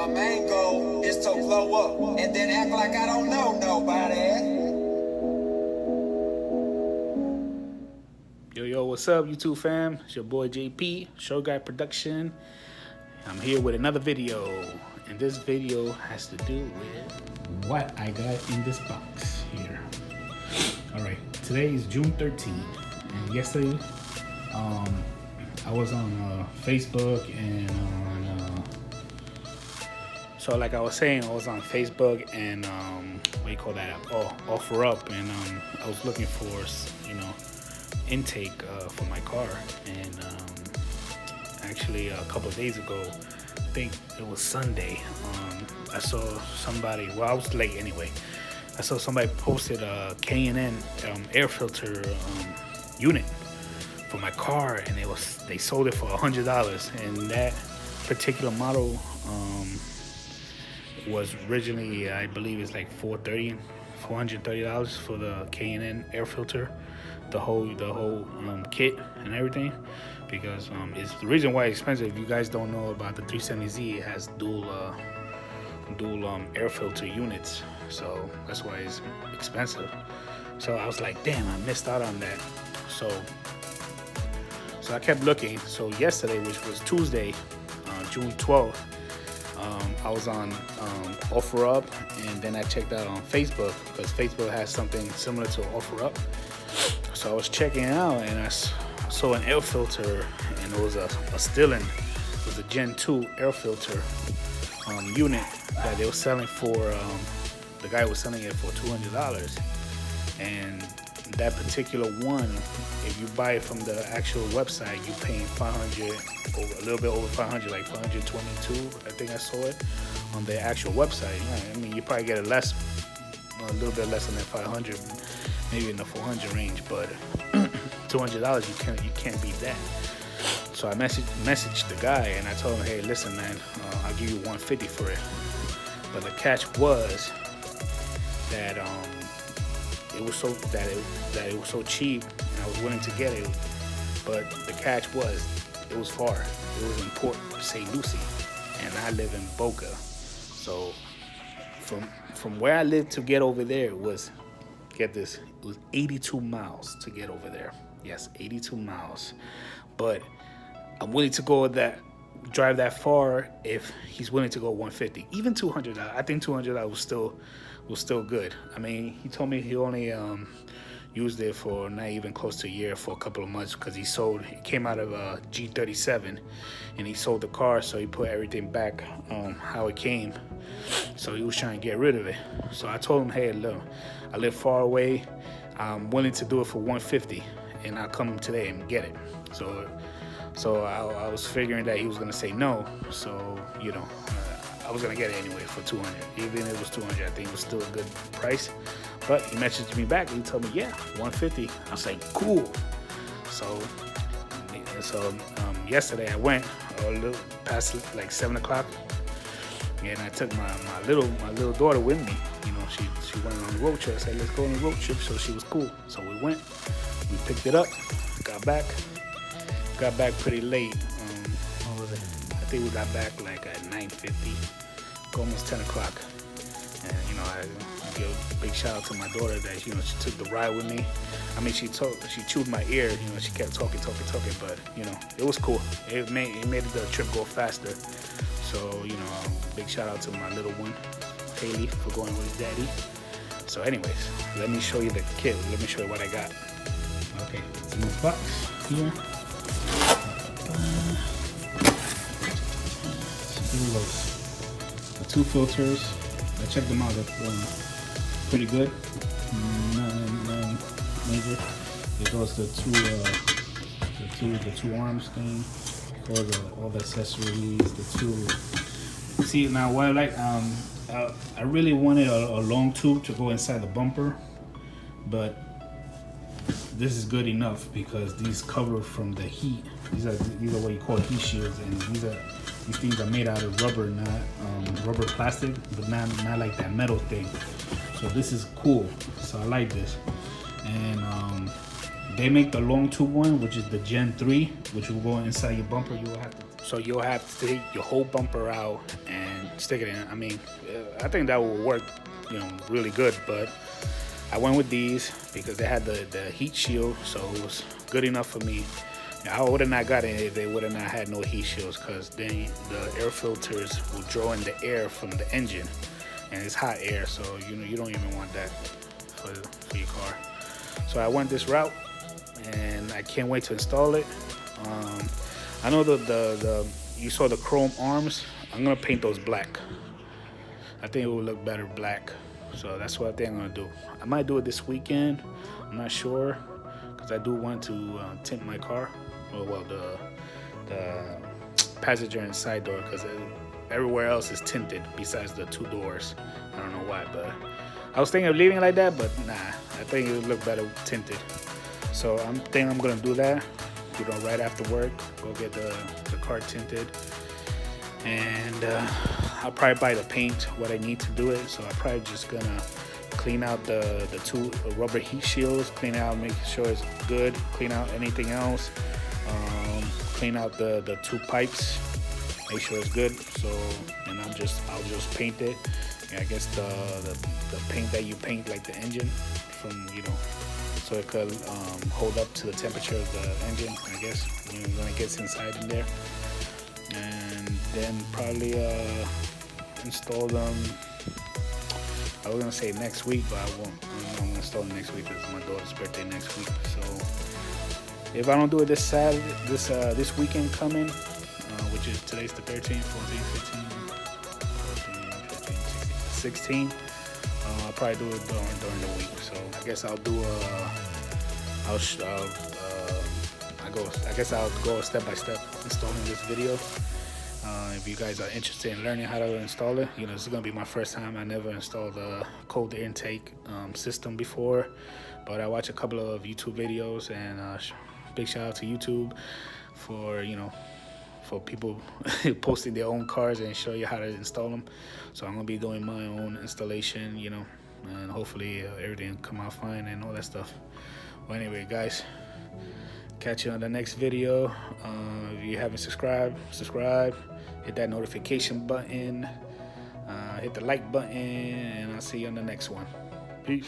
my main goal is to glow up and then act like I don't know nobody. Yo, what's up, YouTube fam? It's your boy JP, Show Guy Production. I'm here with another video, and this video has to do with what I got in this box here. All right, today is June 13th, and yesterday, I was on Facebook and on, so like I was saying, I was on Facebook and what do you call that? Oh, OfferUp, and I was looking for, intake for my car, and actually a couple of days ago, I think it was Sunday, I saw somebody, well, I was late anyway, I saw somebody posted a K&N air filter unit for my car, and they sold it for $100, and that particular model was originally, I believe it's like $430 for the K&N air filter, the whole kit and everything, because it's the reason why it's expensive. If you guys don't know about the 370Z, it has dual air filter units, so that's why it's expensive. So I was like, damn, I missed out on that. So I kept looking. So yesterday, which was Tuesday, June 12th, I was on OfferUp, and then I checked out on Facebook, because Facebook has something similar to OfferUp. So I was checking it out, and I saw an air filter, and it was a Stillen. It was a Gen 2 air filter unit that they were selling for, the guy was selling it for $200. And that particular one, if you buy it from the actual website, you're paying $500, a little bit over $500, like $522. I think I saw it on the actual website. Yeah, I mean, you probably get a little bit less than that $500, maybe in the $400 range, but $200, you can't beat that. So I messaged the guy, and I told him, hey, listen, man, I'll give you $150 for it. But the catch was that it was so cheap, and I was willing to get it. But the catch was, it was far. It was in Port St. Lucie, and I live in Boca. So from where I lived to get over there, it was, get this, it was 82 miles to get over there. Yes, 82 miles. But I'm willing to drive that far if he's willing to go 150, even $200. I think $200 was still good. I mean, he told me he only used it for not even close to a year, for a couple of months, because he came out of a G37, and he sold the car, so he put everything back how it came. So he was trying to get rid of it. So I told him, hey, look, I live far away. I'm willing to do it for $150, and I'll come today and get it. So I was figuring that he was gonna say no. So I was gonna get it anyway for $200. Even if it was $200, I think it was still a good price. But he messaged me back, and he told me, yeah, $150. I was like, cool. So yesterday I went a little past like 7 o'clock, and I took my little daughter with me. She went on a road trip. I said, let's go on a road trip. So she was cool. So we went. We picked it up. Got back pretty late. I think we got back like at 9:50, almost 10 o'clock. And I give a big shout out to my daughter that she took the ride with me. I mean, she chewed my ear. She kept talking, but it was cool. It made the trip go faster. So big shout out to my little one, Haley, for going with his daddy. So anyways, let me show you the kit. Let me show you what I got. Okay, it's in this box here. The two filters, I checked them out. They're pretty good. Nothing major. It goes the two arms thing, all the accessories, the two. See, now what I like, I really wanted a long tube to go inside the bumper, but this is good enough because these cover from the heat. These are what you call heat shields, and these things are made out of rubber, not rubber plastic, but not like that metal thing. So this is cool. So I like this. And they make the long tube one, which is the Gen 3, which will go inside your bumper. You'll have to take your whole bumper out and stick it in. I mean, I think that will work, you know, really good. But I went with these because they had the heat shield, so it was good enough for me. I would have not got it if they would have not had no heat shields, because then the air filters will draw in the air from the engine, and it's hot air, so you don't even want that for your car. So I went this route, and I can't wait to install it. I know the you saw the chrome arms. I'm gonna paint those black. I think it will look better black. So that's what I think I'm gonna do. I might do it this weekend. I'm not sure, because I do want to tint my car. Well, the passenger and side door, because everywhere else is tinted besides the 2 doors. I don't know why, but I was thinking of leaving it like that, but nah, I think it would look better tinted. So I'm thinking I'm gonna do that, you know, right after work, go get the car tinted. And I'll probably buy the paint, what I need to do it. So I'm probably just gonna clean out the 2 rubber heat shields, clean out, make sure it's good, clean out anything else, clean out the 2 pipes, make sure it's good. So, and I'll just paint it. And I guess the paint that you paint like the engine from, you know, so it could hold up to the temperature of the engine, I guess, when it gets inside in there. And then probably install them. I was gonna say next week, but I won't. I'm gonna install them next week because it's my daughter's birthday next week. So if I don't do it this Saturday, this weekend coming, which is today's the 13th, 14th, 15th, 16th, I'll probably do it during the week. So I guess I'll do I guess I'll go step by step installing this video. If you guys are interested in learning how to install it, you know, this is gonna be my first time. I never installed a cold intake system before, but I watch a couple of YouTube videos, and big shout out to YouTube for, you know, for people posting their own cars and show you how to install them. So I'm gonna be doing my own installation, you know, and hopefully everything will come out fine and all that stuff. Well, anyway, guys, catch you on the next video. If you haven't subscribed, subscribe, hit that notification button, hit the like button, and I'll see you on the next one. Peace.